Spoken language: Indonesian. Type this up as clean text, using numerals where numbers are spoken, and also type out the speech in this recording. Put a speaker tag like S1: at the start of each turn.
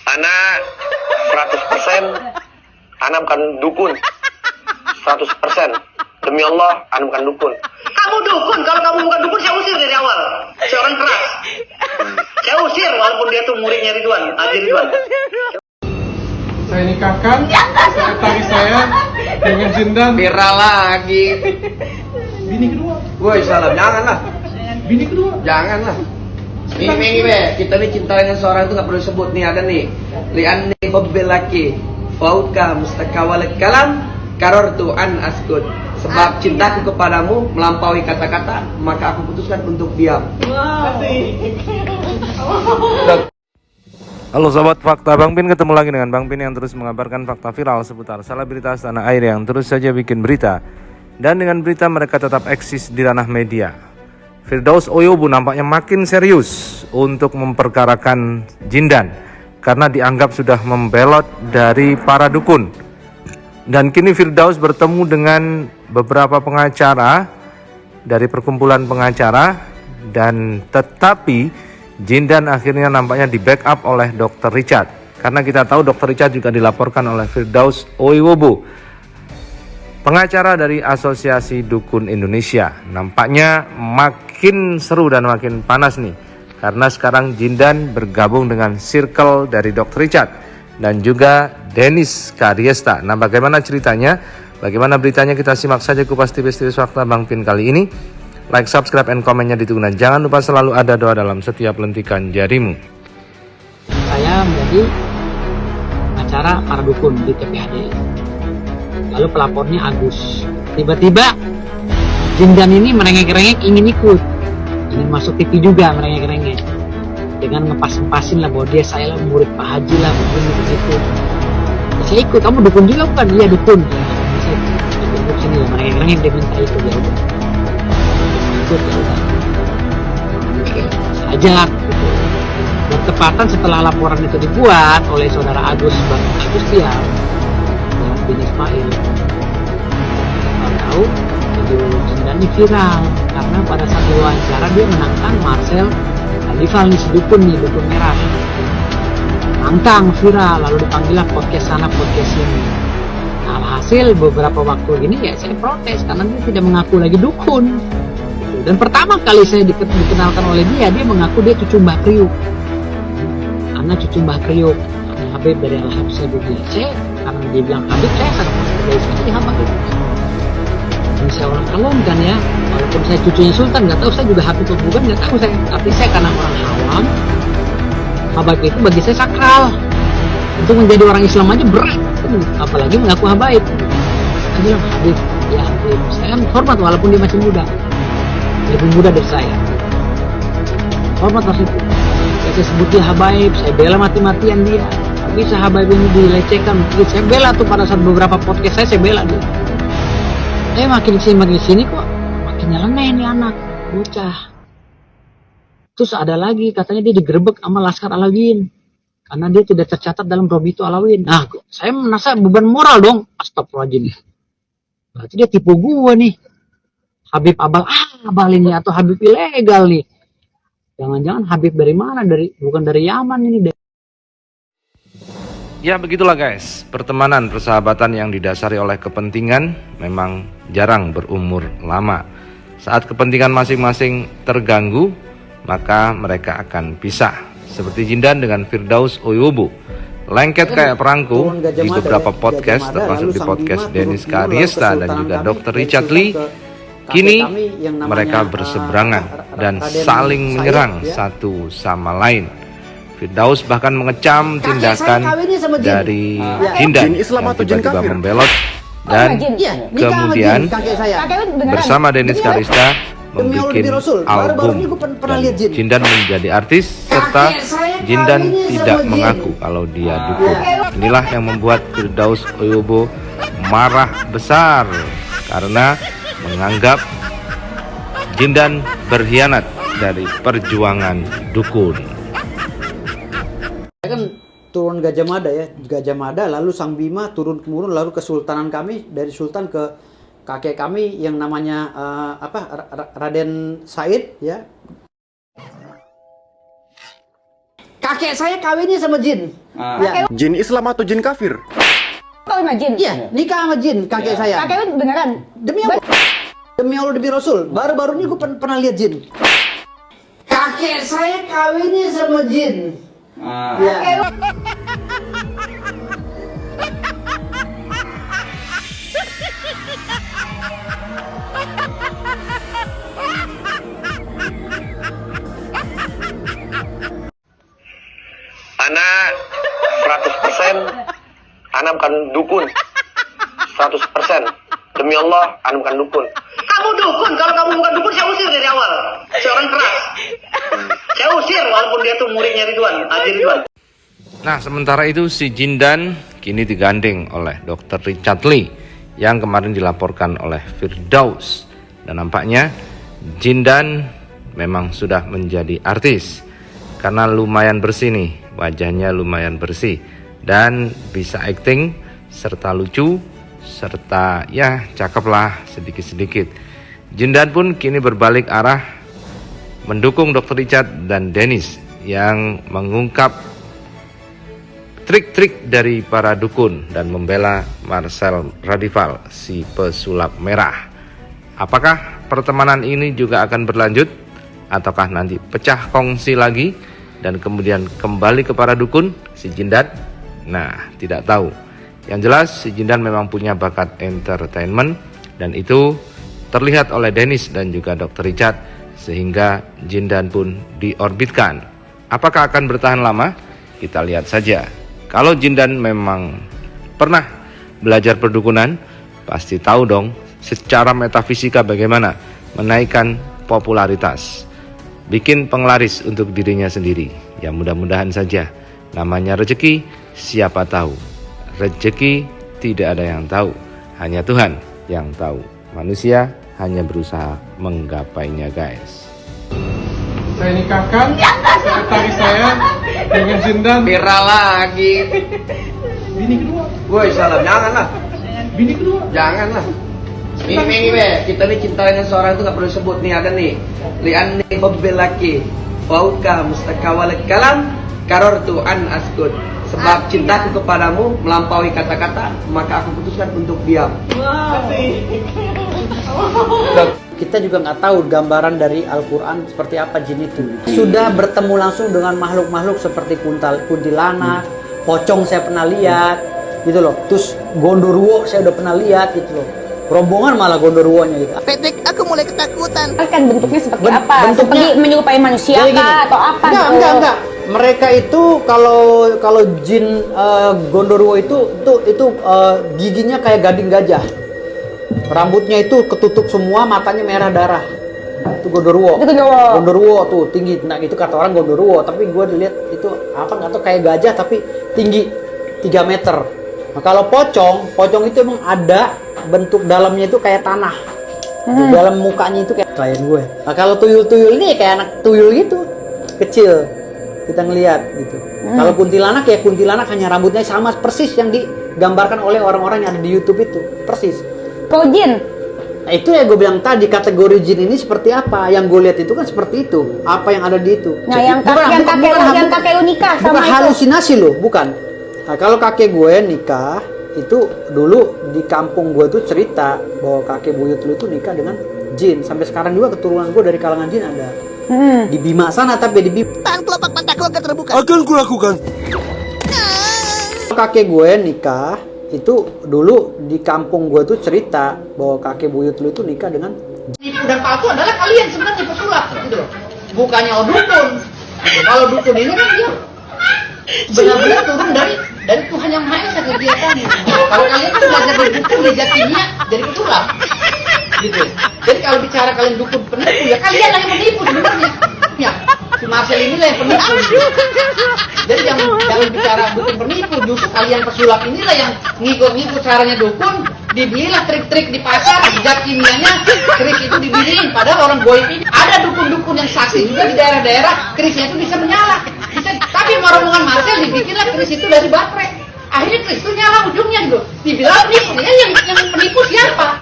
S1: Ana 100% Ana bukan dukun. 100%. Demi Allah, Ana bukan dukun.
S2: Kamu dukun, kalau kamu bukan dukun saya usir dari awal. Saya orang keras. Saya usir walaupun dia tuh muridnya Ridwan, Haji Ridwan.
S3: Saya nikahkan sekretaris saya dengan Jindan.
S1: Viral lagi.
S3: Bini kedua.
S1: Woi, salam, janganlah.
S3: Bini kedua.
S1: Janganlah. Ini be, kita nih cinta dengan seorang itu nggak perlu sebut nih, ada nih. Li'anni hubbilaki fauka mustakawal kalam karortu an askut. Sebab cintaku kepadamu melampaui kata-kata, maka aku putuskan untuk diam.
S4: Halo sobat fakta, Bang Pin ketemu lagi dengan Bang Pin yang terus mengabarkan fakta viral seputar selebritas tanah air yang terus saja bikin berita. Dan dengan berita mereka tetap eksis di ranah media. Firdaus Oyobu nampaknya makin serius untuk memperkarakan Jindan karena dianggap sudah membelot dari para dukun. Dan kini Firdaus bertemu dengan beberapa pengacara dari perkumpulan pengacara, dan tetapi Jindan akhirnya nampaknya di backup oleh Dr. Richard. Karena kita tahu Dr. Richard juga dilaporkan oleh Firdaus Oyobu, pengacara dari Asosiasi Dukun Indonesia. Nampaknya makin seru dan makin panas nih, karena sekarang Jindan bergabung dengan circle dari Dr. Richard dan juga Dennis Karyesta. Nah, bagaimana ceritanya? Bagaimana beritanya? Kita simak saja kupas tipis-tipis fakta Bang Pin kali ini. Like, subscribe, and komennya ditunggu. Dan jangan lupa selalu ada doa dalam setiap lentikan jarimu.
S5: Saya menjadi pengacara para dukun di TPAD. Lalu pelapornya Agus. Tiba-tiba Jindan ini merengek-rengek ingin ikut, ingin masuk TV juga, merengek-rengek dengan ngepas-ngepasin lah bahwa dia saya lah murid Pak Haji lah, begitu. Saya ikut. Kamu dukun juga bukan? Iya dukun. Saya ikut sini lah, merengek-rengek dia minta ikut, ya udah. Ikut ya udah. Oke, saya ajak. Gitu. Bertepatan setelah laporan itu dibuat oleh saudara Agus Tiar bin Ismail, kita tahu video Jindan ini viral karena pada saat diwawancara dia menantang Marcel Alival nih, si dukun nih, dukun merah, nantang viral, lalu dipanggillah podcast sana podcast sini. Nah, alhasil beberapa waktu ini ya saya protes karena dia tidak mengaku lagi dukun. Dan pertama kali saya dikenalkan oleh dia mengaku dia cucu Mbah Kriuk. Karena cucu Mbah Kriuk, karena Habib dari Al-Habib saya bilang, karena dia bilang Habib, saya sangat menghargai sekali Habib. Ini saya orang Kalong kan ya, walaupun saya cucunya Sultan, nggak tahu saya juga Habib atau bukan, nggak tahu saya. Tapi saya karena orang awam, Habib itu bagi saya sakral. Untuk menjadi orang Islam aja berat, apalagi mengaku Habib. Saya bilang Habib, ya Habib, saya hormat walaupun dia masih muda, lebih muda dari saya. Hormat pas itu. Saya sebut dia Habaib, saya bela mati-matian dia. Tapi Habaib ini dilecehkan, saya bela tuh pada saat beberapa podcast saya bela dia. Makin sini kok makin nyeleneh nih anak, bocah. Terus ada lagi katanya dia digerebek sama Laskar Alawin karena dia tidak tercatat dalam Robito Alawin. Nah, saya merasa beban moral dong. Astagfirullahaladzim. Berarti dia tipu gue nih. Habib abal ini atau Habib ilegal nih. Jangan-jangan Habib dari mana? Bukan dari Yaman ini.
S4: Ya begitulah guys, pertemanan persahabatan yang didasari oleh kepentingan memang jarang berumur lama. Saat kepentingan masing-masing terganggu, maka mereka akan pisah. Seperti Jindan dengan Firdaus Oyobu, lengket kayak perangko di beberapa podcast, termasuk di podcast Dennis Karyesta dan juga Dr. Richard Lee. Kini mereka berseberangan dan saling menyerang satu sama lain. Firdaus bahkan mengecam tindakan dari Jindan yang tiba-tiba membelot dan kemudian bersama Dennis Karyesta membuat album, dan Jindan menjadi artis serta Jindan tidak mengaku kalau dia dukun. Inilah yang membuat Firdaus Oyobu marah besar karena menganggap Jindan berkhianat dari perjuangan dukun.
S6: Saya kan turun Gajah Mada ya, Gajah Mada, lalu Sang Bima turun-temurun, lalu kesultanan kami, dari sultan ke kakek kami yang namanya Raden Said ya. Kakek saya kawinnya sama jin. Ya.
S7: Jin Islam atau jin kafir?
S8: Kawin sama jin?
S6: Iya, nikah sama jin kakek saya.
S8: Kakek lu beneran?
S6: Demi Allah. Demi Allah, demi Rasul. Baru-baru ini gue pernah lihat jin. Kakek saya kawinnya sama jin. Ya.
S2: Ana 100% Ana bukan dukun. 100%. Demi Allah, Ana bukan dukun. Kamu dukun. Kalau kamu bukan dukun, saya usir dari awal. Saya orang keras. Saya usir walaupun dia tuh muridnya Ridwan, Haji Ridwan.
S4: Nah, sementara itu si Jindan kini digandeng oleh Dr. Richard Lee yang kemarin dilaporkan oleh Firdaus. Dan nampaknya Jindan memang sudah menjadi artis karena lumayan bersih nih, wajahnya lumayan bersih dan bisa acting serta lucu serta ya cakep lah sedikit-sedikit. Jindan pun kini berbalik arah mendukung Dr. Richard dan Dennis yang mengungkap trik-trik dari para dukun dan membela Marcel Radival, si pesulap merah. Apakah pertemanan ini juga akan berlanjut? Ataukah nanti pecah kongsi lagi dan kemudian kembali ke para dukun, si Jindan? Nah, tidak tahu. Yang jelas si Jindan memang punya bakat entertainment dan itu terlihat oleh Dennis dan juga Dr. Richard sehingga Jindan pun diorbitkan. Apakah akan bertahan lama? Kita lihat saja. Kalau Jindan memang pernah belajar perdukunan, pasti tahu dong secara metafisika bagaimana menaikkan popularitas, bikin penglaris untuk dirinya sendiri. Ya mudah-mudahan saja. Namanya rezeki, siapa tahu. Rezeki tidak ada yang tahu, hanya Tuhan yang tahu. Manusia hanya berusaha menggapainya, guys.
S3: Saya nikahkan sekretaris saya dengan Jindan.
S1: Viral lagi.
S3: Bini kedua.
S1: Woi, salam. Janganlah.
S3: Bini kedua.
S1: Janganlah. Ini be, kita nih cinta dengan seorang itu nggak perlu sebut nih, ada nih. Li'anni hubbilaki fauka mustakawal kalam karortu an askut. Sebab cintaku kepadamu melampaui kata-kata, maka aku putuskan untuk diam.
S6: Kita juga nggak tahu gambaran dari Al-Quran seperti apa jin itu. Sudah bertemu langsung dengan makhluk-makhluk seperti kuntilanak, pocong saya pernah lihat, gitu loh. Terus gondoruo saya udah pernah lihat, gitu loh. Rombongan malah gondoruonya gitu.
S8: Petek, aku mulai ketakutan. Kan bentuknya seperti apa?
S6: Bentuknya
S8: Seperti menyerupai manusia
S6: kayak gini.
S8: kah atau apa?
S6: Enggak. Mereka itu kalau jin gondoruo itu giginya kayak gading gajah. Rambutnya itu ketutup semua, matanya merah darah. Itu gondoruo. Gondoruo tuh tinggi. Nah, itu kata orang gondoruo, tapi gue lihat itu apa nggak tahu kayak gajah tapi tinggi 3 meter. Nah, kalau pocong itu emang ada bentuk dalamnya itu kayak tanah. Di dalam mukanya itu kayak klien gue. Nah, kalau tuyul-tuyul ini kayak anak tuyul gitu, kecil. Kita ngelihat gitu. Kalau kuntilanak ya kuntilanak, hanya rambutnya sama persis yang digambarkan oleh orang-orang yang ada di YouTube itu. Persis.
S8: Kalau jin?
S6: Nah, itu ya gue bilang tadi, kategori jin ini seperti apa? Yang gue lihat itu kan seperti itu. Apa yang ada di itu?
S8: Nah, yang kakek lu nikah sama
S6: bukan
S8: itu.
S6: halusinasi loh, bukan. Nah, kalau kakek gue nikah itu dulu di kampung gue tuh cerita bahwa kakek buyut lu itu nikah dengan jin. Sampai sekarang juga keturunan gue dari kalangan jin ada. Di Bima sana, tapi di Bima.
S8: Tahan kelopak mataku akan terbuka.
S7: Akan kulakukan.
S6: Kakek gue nikah itu dulu di kampung gue tuh cerita bahwa kakek buyut lu itu nikah dengan
S5: Nipu dan palsu adalah kalian sebenarnya pesulap gitu loh. Bukannya dukun. Gitu. Kalau dukun ini kan dia benar-benar turun dari Tuhan Yang Maha Esa kegiatannya. Kalau kalian kan belajar dari dukun, belajar kimia, jadi pesulap. Gitu. Jadi kalau bicara kalian dukun penipu, ya kalian lah yang menipu sebenarnya. Ya, si Marcel inilah yang penipu. Jadi jangan bicara dukun penipu, justru kalian pesulap inilah yang ngikut-ngikut caranya dukun. Dibilang trik-trik di pasar, zat kimianya, keris itu dibilihin. Padahal orang goib ini ada dukun-dukun yang sakti juga di daerah-daerah, kerisnya itu bisa menyala. Tapi rombongan Marcel dibikinlah keris itu dari baterai. Akhirnya keris itu nyala ujungnya gitu. Dibilang nih, yang penipu siapa?